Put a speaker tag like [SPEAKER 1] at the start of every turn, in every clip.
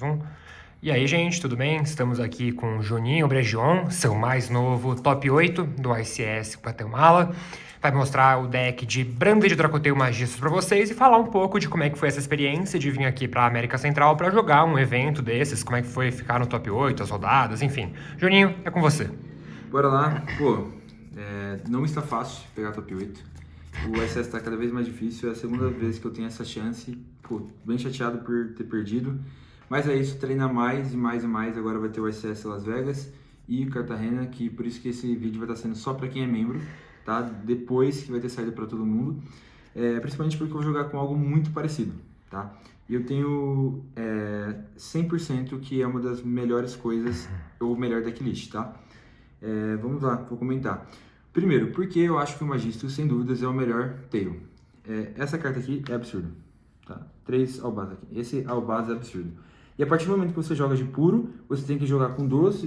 [SPEAKER 1] Um. E aí, gente, tudo bem? Estamos aqui com o Juninho Bregion, seu mais novo top 8 do ICS Guatemala. Vai mostrar o deck de Branded Dracoteio Magistros para vocês e falar um pouco de como é que foi essa experiência de vir aqui para América Central para jogar um evento desses, como é que foi ficar no top 8, as rodadas, enfim. Juninho, é com você.
[SPEAKER 2] Bora lá. Pô, não está fácil pegar top 8. O ICS está cada vez mais difícil. É a segunda vez que eu tenho essa chance. Pô, bem chateado por ter perdido. Mas é isso, treina mais e mais e mais. Agora vai ter o ICS Las Vegas e Cartagena, que por isso que esse vídeo vai estar sendo só para quem é membro, tá? Depois que vai ter saído para todo mundo. Principalmente porque eu vou jogar com algo muito parecido, tá? E eu tenho 100% que é uma das melhores coisas, ou melhor decklist, tá? Vamos lá, vou comentar. Primeiro, porque eu acho que o Magistro, sem dúvidas, é o melhor tail. Essa carta aqui é absurda, tá? 3 Albaz aqui. Esse Albaz é absurdo. E a partir do momento que você joga de puro, você tem que jogar com 2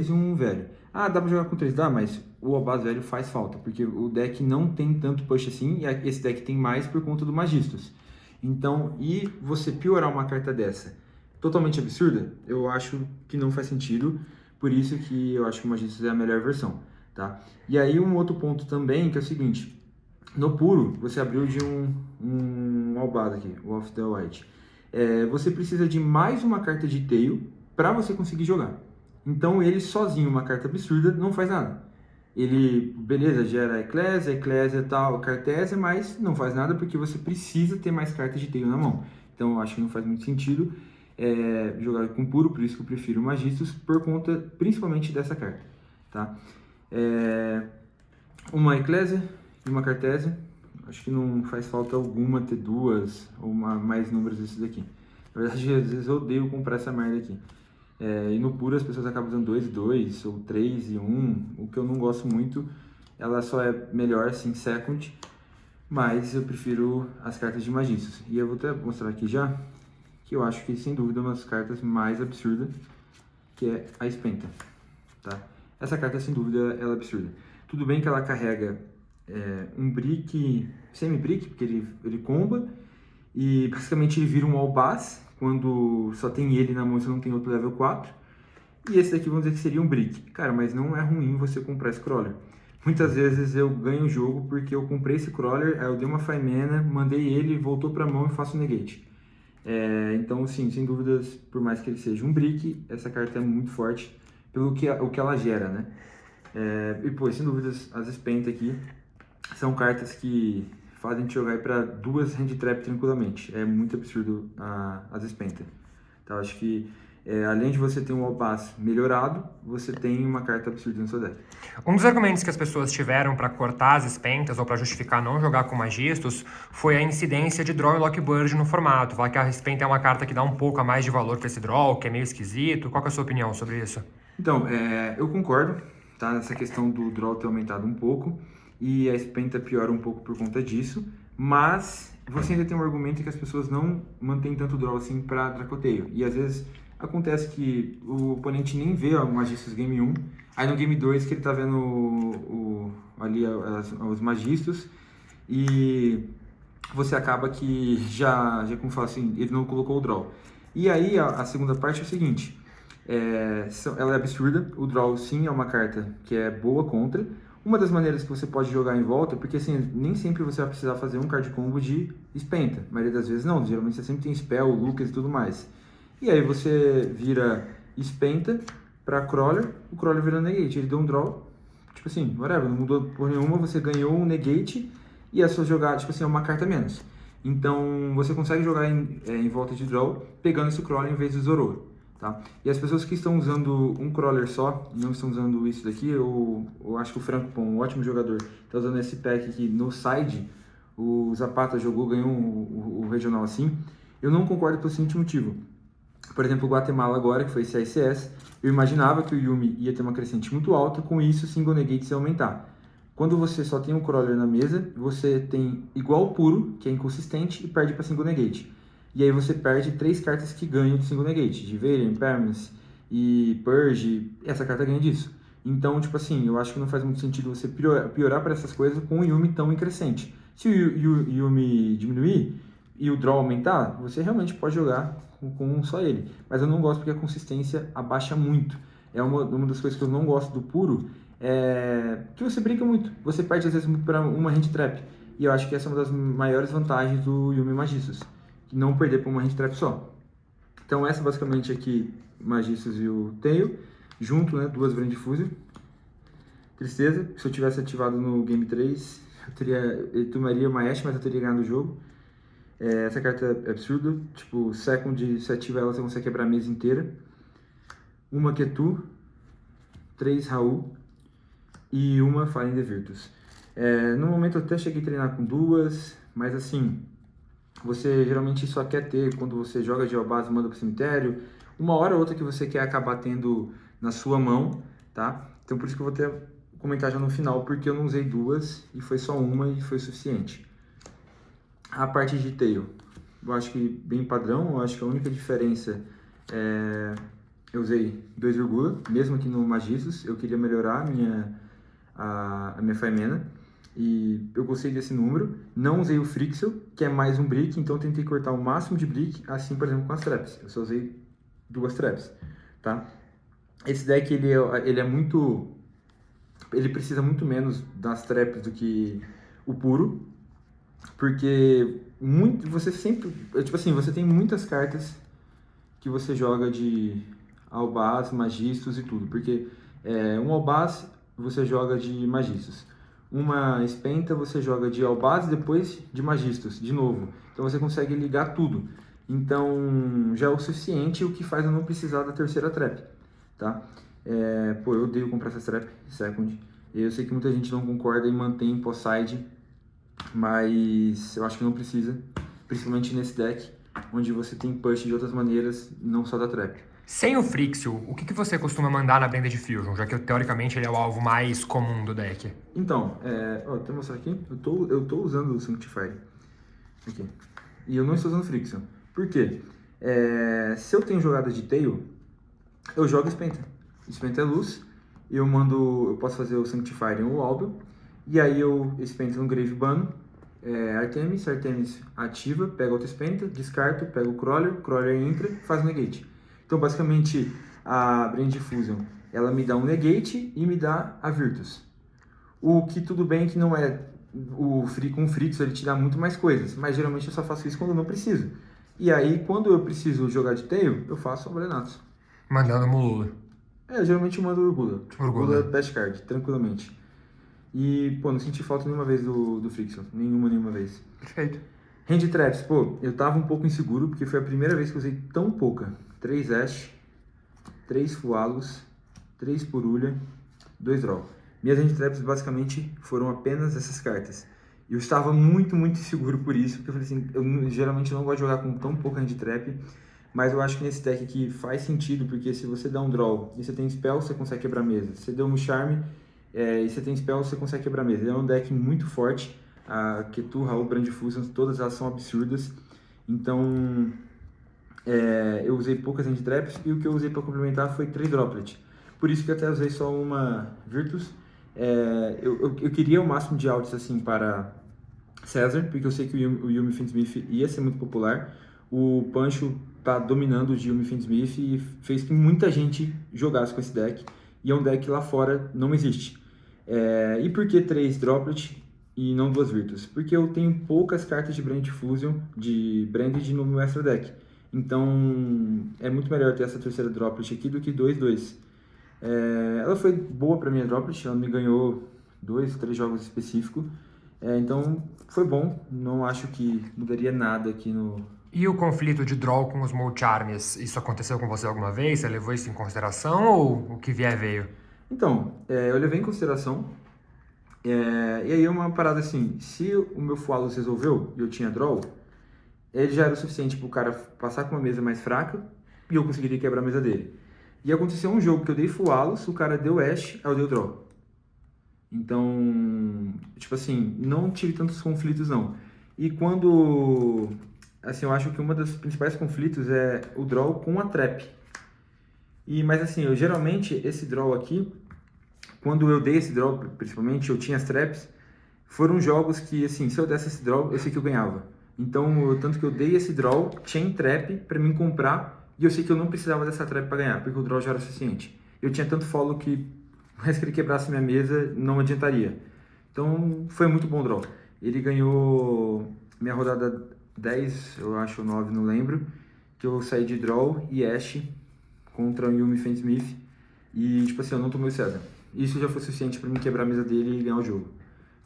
[SPEAKER 2] e um velho. Ah, dá pra jogar com 3? Dá, mas o Albaz velho faz falta, porque o deck não tem tanto push assim, e esse deck tem mais por conta do Magistros. Então, e você piorar uma carta dessa totalmente absurda, eu acho que não faz sentido. Por isso que eu acho que o Magistros é a melhor versão, tá? E aí um outro ponto também, que é o seguinte. No puro, você abriu de um Albaz aqui, o Off the White. Você precisa de mais uma carta de tail para você conseguir jogar. Então ele sozinho, uma carta absurda, não faz nada. Ele, beleza, gera Eclésia tal, Cartésia, mas não faz nada porque você precisa ter mais cartas de tail na mão. Então eu acho que não faz muito sentido jogar com puro, por isso que eu prefiro o Magistros, por conta principalmente dessa carta, tá? Uma Eclésia e uma Cartésia, acho que não faz falta alguma ter duas ou mais números desses daqui. Na verdade, às vezes eu odeio comprar essa merda aqui. E no puro as pessoas acabam usando 2 e 2, ou 3 e 1, o que eu não gosto muito. Ela só é melhor assim, second, mas eu prefiro as cartas de Magistros. E eu vou até mostrar aqui já, que eu acho que sem dúvida é uma das cartas mais absurdas, que é a Espenta, tá? Essa carta sem dúvida ela é absurda. Tudo bem que ela carrega um brick, semi-brick, porque ele comba, e basicamente ele vira um Albaz, quando só tem ele na mão e você não tem outro level 4. E esse daqui vamos dizer que seria um brick. Cara, mas não é ruim você comprar esse crawler. Muitas vezes eu ganho o jogo porque eu comprei esse crawler, aí eu dei uma 5 mana, mandei ele, voltou pra mão e faço negate. Então, sim, sem dúvidas, por mais que ele seja um brick, essa carta é muito forte pelo que ela gera, né? E, pô, sem dúvidas, as Spenta aqui são cartas que fazem te jogar para 2 hand trap tranquilamente. É muito absurdo as Spenta. Então, acho que além de você ter um Albaz melhorado, você tem uma carta absurda no seu deck.
[SPEAKER 1] Um dos argumentos que as pessoas tiveram para cortar as Spentas ou para justificar não jogar com Magistros foi a incidência de draw e lockbird no formato. Falar que a Spenta é uma carta que dá um pouco a mais de valor para esse draw, que é meio esquisito. Qual que é a sua opinião sobre isso?
[SPEAKER 2] Então, eu concordo, tá? Nessa questão do draw ter aumentado um pouco, e a Spenta piora um pouco por conta disso, mas você ainda tem um argumento que as pessoas não mantêm tanto draw assim para Dracoteio. E às vezes acontece que o oponente nem vê o Magistros Game 1, aí no Game 2 que ele tá vendo ali os Magistros, e você acaba que já como fala assim, ele não colocou o draw. E aí a segunda parte é o seguinte, ela é absurda, o draw sim é uma carta que é boa contra. Uma das maneiras que você pode jogar em volta, porque assim, nem sempre você vai precisar fazer um card combo de Spenta, a maioria das vezes não, geralmente você sempre tem Spell, Lucas e tudo mais. E aí você vira Spenta pra Crawler, o Crawler vira Negate, ele deu um draw, tipo assim, whatever, não mudou por nenhuma, você ganhou um Negate e a sua jogada, tipo assim, é uma carta menos. Então você consegue jogar em volta de draw, pegando esse Crawler em vez do Zoro. Tá? E as pessoas que estão usando um crawler só, não estão usando isso daqui, eu acho que o Franco Pon, um ótimo jogador, está usando esse pack aqui no side, o Zapata jogou, ganhou o regional assim. Eu não concordo pelo seguinte motivo. Por exemplo, o Guatemala agora, que foi esse ICS, eu imaginava que o Yumi ia ter uma crescente muito alta, com isso o single negate se aumentar. Quando você só tem um crawler na mesa, você tem igual puro, que é inconsistente, e perde para single negate. E aí você perde 3 cartas que ganham de single negate, de Varian, Permanence e Purge, essa carta ganha disso. Então, tipo assim, eu acho que não faz muito sentido você piorar para essas coisas com o Yumi tão em crescente. Se o Yumi diminuir, e o draw aumentar, você realmente pode jogar com só ele. Mas eu não gosto porque a consistência abaixa muito. É uma das coisas que eu não gosto do puro, é que você brinca muito. Você perde às vezes muito para uma hand trap. E eu acho que essa é uma das maiores vantagens do Yuumi Magissus, não perder para uma hand trap só. Então essa basicamente aqui, Magissus e o Tail, junto, né, duas Brand Fusion. Tristeza, se eu tivesse ativado no Game 3, eu tomaria uma Ashe, mas eu teria ganhado o jogo. Essa carta é absurda, tipo, Second, se ativa ela, você consegue quebrar a mesa inteira. Uma Ketu, 3 Raul e uma Fallen the Virtus. No momento eu até cheguei a treinar com duas, mas assim, você geralmente só quer ter quando você joga de base e manda pro cemitério, uma hora ou outra que você quer acabar tendo na sua mão, tá? Então por isso que eu vou até comentar já no final, porque eu não usei duas e foi só uma e foi suficiente. A parte de tail, eu acho que bem padrão, eu acho que a única diferença é... Eu usei 2, mesmo aqui no Magissus, eu queria melhorar a minha Faimena, e eu gostei desse número. Não usei o Frixel, que é mais um brick, então eu tentei cortar o máximo de brick, assim, por exemplo, com as traps. Eu só usei 2 traps, tá? Esse deck, ele é muito... Ele precisa muito menos das traps do que o puro, porque você sempre... Tipo assim, você tem muitas cartas que você joga de Albaz, Magistus e tudo, porque um Albaz você joga de Magistus, uma Espenta você joga de Albaz depois de Magistus, de novo, então você consegue ligar tudo, então já é o suficiente, o que faz eu não precisar da terceira trap, tá? Pô, eu odeio comprar essa trap, second, eu sei que muita gente não concorda e mantém post-side, mas eu acho que não precisa, principalmente nesse deck, onde você tem push de outras maneiras, não só da trap.
[SPEAKER 1] Sem o Frixil, o que você costuma mandar na Branded Fusion, já que teoricamente ele é o alvo mais comum do deck?
[SPEAKER 2] Então, vou até mostrar aqui, eu tô usando o Sanctify, aqui, e eu não estou usando Friction. Por quê? Se eu tenho jogada de Tail, eu jogo Spenta. Spenta é luz, eu posso fazer o Sanctify em o Albion, e aí eu Spenta no Grave Bano, Artemis ativa, pega outra Spenta, descarto, pega o Crawler entra, faz o negate. Então, basicamente, a Brand Fusion, ela me dá um negate e me dá a Virtus. O que tudo bem que não é com o Frixo, ele te dá muito mais coisas, mas geralmente eu só faço isso quando eu não preciso. E aí, quando eu preciso jogar de Tail, eu faço o Brenatos.
[SPEAKER 1] Mandando Mulula.
[SPEAKER 2] Geralmente eu mando o Urgula.
[SPEAKER 1] Urgula
[SPEAKER 2] é best card, tranquilamente. E, pô, não senti falta nenhuma vez do Frixo. Nenhuma vez.
[SPEAKER 1] Perfeito.
[SPEAKER 2] Hand Traps, pô, eu tava um pouco inseguro, porque foi a primeira vez que eu usei tão pouca. 3 Ash, 3 Fualos, 3 Purulha, 2 Draw. Minhas Hand Traps basicamente foram apenas essas cartas. E eu estava muito inseguro por isso, porque eu falei assim, eu geralmente não gosto de jogar com tão pouca Hand Trap, mas eu acho que nesse deck aqui faz sentido, porque se você dá um Draw e você tem Spell, você consegue quebrar a mesa. Se você deu um Charme e você tem Spell, você consegue quebrar a mesa. Ele é um deck muito forte. A Ketu, Raul, Brand Fusion, todas elas são absurdas. Então, eu usei poucas Hand Traps e o que eu usei para complementar foi 3 Droplet. Por isso que eu até usei só uma Virtus. Eu queria o máximo de outs assim para César, porque eu sei que o Yuumi Fiendsmith ia ser muito popular. O Pancho tá dominando o Yuumi Fiendsmith e fez que muita gente jogasse com esse deck. E é um deck que lá fora não existe. E por que 3 Droplet e não 2 Virtus? Porque eu tenho poucas cartas de Brand Fusion, de Branded no meu extra deck. Então é muito melhor ter essa terceira Droplet aqui do que 2. Ela foi boa para minha Droplet, ela me ganhou 2, 3 jogos específicos. Então foi bom, não acho que mudaria nada aqui no...
[SPEAKER 1] E o conflito de draw com os Mold Charms, isso aconteceu com você alguma vez? Você levou isso em consideração ou o que vier veio?
[SPEAKER 2] Então, eu levei em consideração. E aí é uma parada assim, se o meu Fualos resolveu e eu tinha draw, ele já era o suficiente pro cara passar com uma mesa mais fraca e eu conseguiria quebrar a mesa dele. E aconteceu um jogo que eu dei Fualos, o cara deu Ash, aí eu dei o draw. Então, tipo assim, não tive tantos conflitos não. E quando... Assim, eu acho que uma dos principais conflitos é o draw com a trap. Mas assim, geralmente esse draw aqui, quando eu dei esse draw, principalmente, eu tinha as traps, foram jogos que, assim, se eu desse esse draw, eu sei que eu ganhava. Então, tanto que eu dei esse draw, chain trap, pra mim comprar, e eu sei que eu não precisava dessa trap pra ganhar, porque o draw já era suficiente. Eu tinha tanto follow que, mais que ele quebrasse minha mesa, não adiantaria. Então, foi muito bom o draw. Ele ganhou minha rodada 10, eu acho, 9, não lembro, que eu saí de draw e Ash contra o Yumi Fansmith, e, tipo assim, eu não tomei o César. Isso já foi suficiente pra mim quebrar a mesa dele e ganhar o jogo.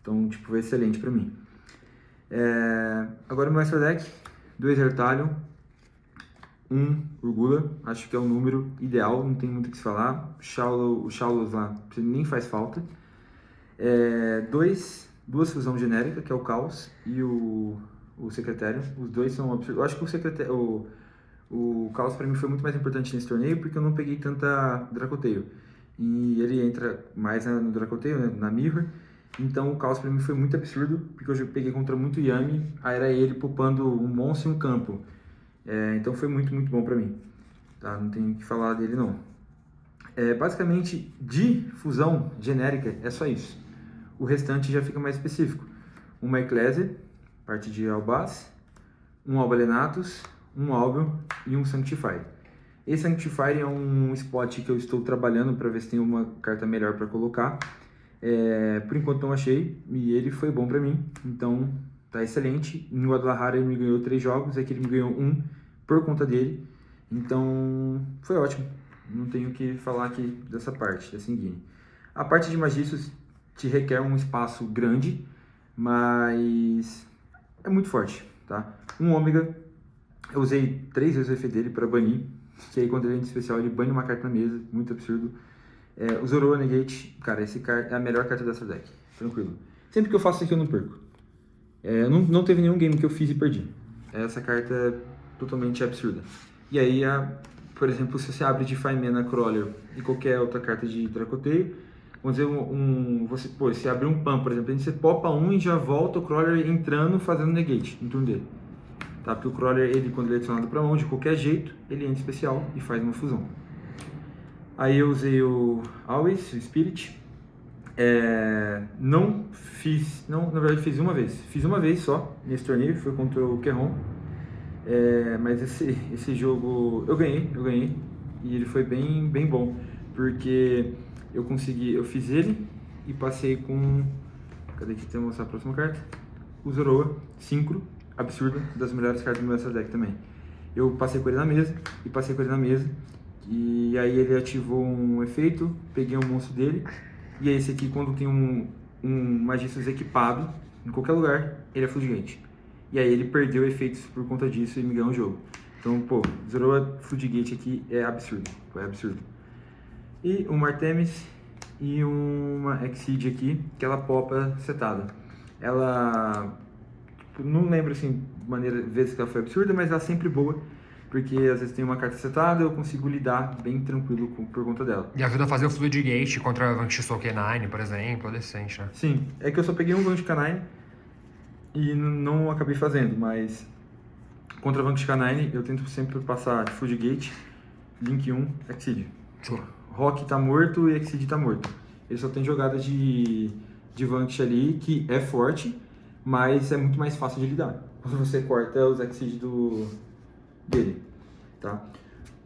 [SPEAKER 2] Então, tipo, foi excelente pra mim. Agora o meu extra deck, 2 Hertalion, 1 Urgula, acho que é o número ideal, não tem muito o que se falar. O Shallows lá nem faz falta. Duas fusão genérica, que é o Caos e o Secretário. Os dois são absurdos. Eu acho que o Caos pra mim foi muito mais importante nesse torneio porque eu não peguei tanta Dracoteio. E ele entra mais no Dracoteio, né, na Mirror. Então o Caos pra mim foi muito absurdo, porque eu já peguei contra muito Yami, aí era ele poupando um monstro e um campo. Então foi muito, muito bom pra mim. Tá? Não tenho o que falar dele não. Basicamente, de fusão genérica, é só isso. O restante já fica mais específico. Uma Ecclesia, parte de Albaz, um Albalenatus, um Albion e um Sanctify. Esse Sanctify é um spot que eu estou trabalhando para ver se tem uma carta melhor para colocar. Por enquanto não achei, e ele foi bom para mim, então tá excelente. No Guadalajara ele me ganhou 3 jogos, aqui ele me ganhou 1 por conta dele, então foi ótimo. Não tenho o que falar aqui dessa parte, da Sanguine. A parte de Magiços te requer um espaço grande, mas é muito forte, tá? Um Ômega, eu usei 3 vezes o EF dele para banir, que aí quando ele entra especial ele bane uma carta na mesa, muito absurdo. O Zoroa Negate, cara, esse é a melhor carta dessa deck, tranquilo. Sempre que eu faço isso aqui eu não perco. Não teve nenhum game que eu fiz e perdi. Essa carta é totalmente absurda. E aí, por exemplo, se você abre de Faimena, Crawler e qualquer outra carta de Dracoteio, vamos dizer, você abre um Pam, por exemplo, você popa um e já volta o Crawler entrando fazendo negate no turno dele. Tá? Porque o Crawler, quando ele é adicionado pra mão, de qualquer jeito, ele entra especial e faz uma fusão. Aí eu usei o Always, o Spirit. Na verdade fiz uma vez. Fiz uma vez só nesse torneio, foi contra o Kerron. Mas esse jogo eu ganhei. E ele foi bem, bem bom. Porque eu fiz ele e passei com... Cadê que tem que mostrar a próxima carta? O Zoroa, Synchro, absurdo, das melhores cartas do meu Extra Deck também. Eu passei com ele na mesa e passei com ele na mesa. E aí ele ativou um efeito, peguei um monstro dele. E esse aqui, quando tem um Magiços equipado, em qualquer lugar, ele é Floodgate. E aí ele perdeu efeitos por conta disso e me ganhou o jogo. Então, Zoroa Floodgate aqui é absurdo. Foi absurdo. E uma Artemis e uma Exceed aqui, que ela popa setada. Ela... Não lembro, assim, vezes que ela foi absurda, mas ela é sempre boa. Porque às vezes tem uma carta setada, eu consigo lidar bem tranquilo por conta dela.
[SPEAKER 1] E ajuda a fazer o Floodgate contra o Vanquish Soul K9, por exemplo, é decente, né?
[SPEAKER 2] Sim, é que eu só peguei um Vanquish K9 e não acabei fazendo, mas contra Vanquish K9 eu tento sempre passar Floodgate, Link 1, Exceed. Rock tá morto e Exceed tá morto. Ele só tem jogada de Vanquish ali, que é forte, mas é muito mais fácil de lidar. Quando você corta os Exceed dele, tá?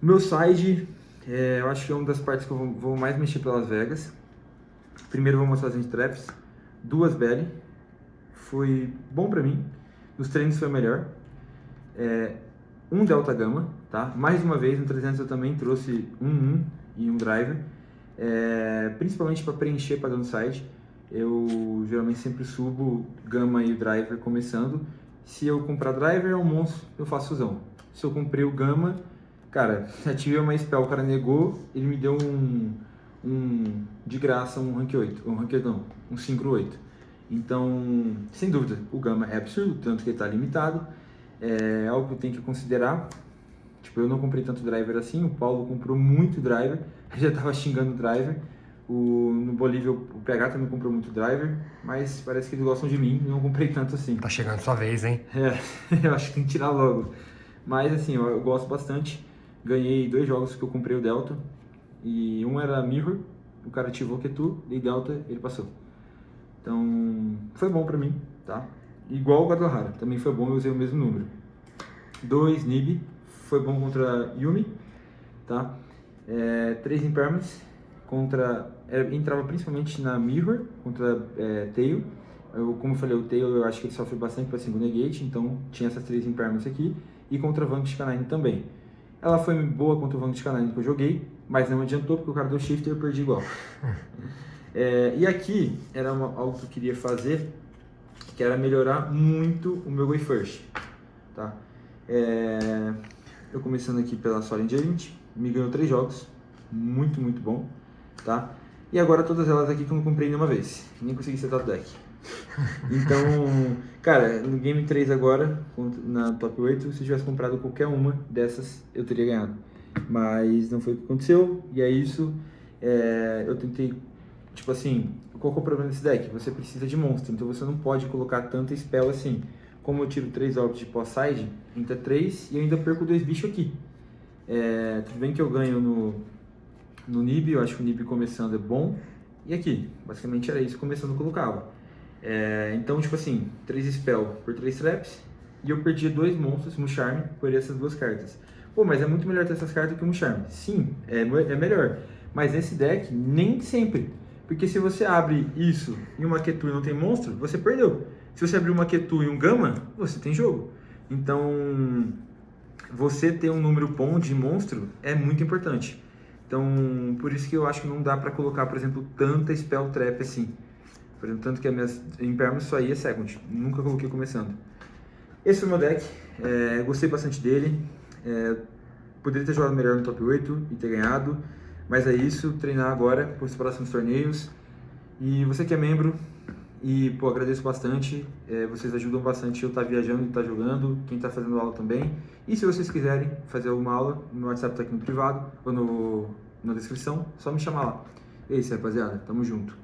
[SPEAKER 2] O meu side, eu acho que é uma das partes que eu vou mais mexer pelas Vegas. Primeiro eu vou mostrar as Traps, 2 Belly, foi bom pra mim, nos treinos foi melhor. Um Delta Gamma, tá? Mais uma vez, no 300 eu também trouxe um e um Driver, principalmente para preencher para downside. Eu geralmente sempre subo Gamma e o Driver começando. Se eu comprar Driver ou monstro, eu faço fusão. Se eu comprei o Gamma, cara, ativei uma spell, o cara negou, ele me deu de graça um rank 8, um Synchro 8. Então, sem dúvida, o Gamma é absurdo, tanto que ele está limitado, é algo que eu tenho que considerar. Tipo, eu não comprei tanto driver assim, o Paulo comprou muito driver, já estava xingando o driver. No Bolívia o PH também comprou muito driver, mas parece que eles gostam de mim, não comprei tanto assim.
[SPEAKER 1] Tá chegando sua vez, hein?
[SPEAKER 2] Eu acho que tem que tirar logo. Mas assim, eu gosto bastante. Ganhei 2 jogos que eu comprei o Delta. E um era Mirror, o cara ativou Ketu, dei Delta, ele passou. Então, foi bom pra mim, tá? igual o Guadalajara, também foi bom, eu usei o mesmo número. 2 Nib, foi bom contra Yumi, tá? 3 Impermanence, entrava principalmente na Mirror, contra Tail. Como eu falei, o Tail eu acho que ele sofre bastante para segundo negate, então tinha essas 3 Impermanence aqui. E contra Vanquish Canine também. Ela foi boa contra o Vanquish Canine que eu joguei, mas não adiantou porque o cara deu shift e eu perdi igual. E aqui era algo que eu queria fazer, que era melhorar muito o meu Way First, tá? Eu começando aqui pela Soaring Giant, me ganhou 3 jogos, muito, muito bom, tá? E agora todas elas aqui que eu não comprei nenhuma vez, nem consegui setar o deck. Então, cara, no Game 3 agora, na Top 8, se eu tivesse comprado qualquer uma dessas, eu teria ganhado. Mas não foi o que aconteceu, e é isso. Eu tentei, tipo assim, qual que é o problema desse deck? Você precisa de monstro, então você não pode colocar tanta spell assim. Como eu tiro 3 orbs de pós-side, entra 3 e eu ainda perco 2 bichos aqui. Tudo bem que eu ganho no Nib, eu acho que o Nib começando é bom. E aqui, basicamente era isso, começando eu colocava. Então, tipo assim, 3 spell por 3 traps, e eu perdi 2 monstros, Musharm, por essas 2 cartas. Pô, mas é muito melhor ter essas cartas que o Musharm. Sim, é melhor. Mas nesse deck, nem sempre. Porque se você abre isso e uma Ketu e não tem monstro, você perdeu. Se você abrir uma Ketu e um Gama, você tem jogo. Então, você ter um número bom de monstro é muito importante. Então, por isso que eu acho que não dá pra colocar, por exemplo, tanta spell trap assim. Por exemplo, tanto que a minha Impermanence só ia second, nunca coloquei começando. Esse foi o meu deck, gostei bastante dele, poderia ter jogado melhor no top 8 e ter ganhado, mas é isso, treinar agora para os próximos torneios. E você que é membro, e pô, agradeço bastante, vocês ajudam bastante eu estar viajando e estar jogando, quem está fazendo aula também. E se vocês quiserem fazer alguma aula, meu WhatsApp está aqui no privado, ou na descrição, só me chamar lá. É isso, rapaziada, tamo junto.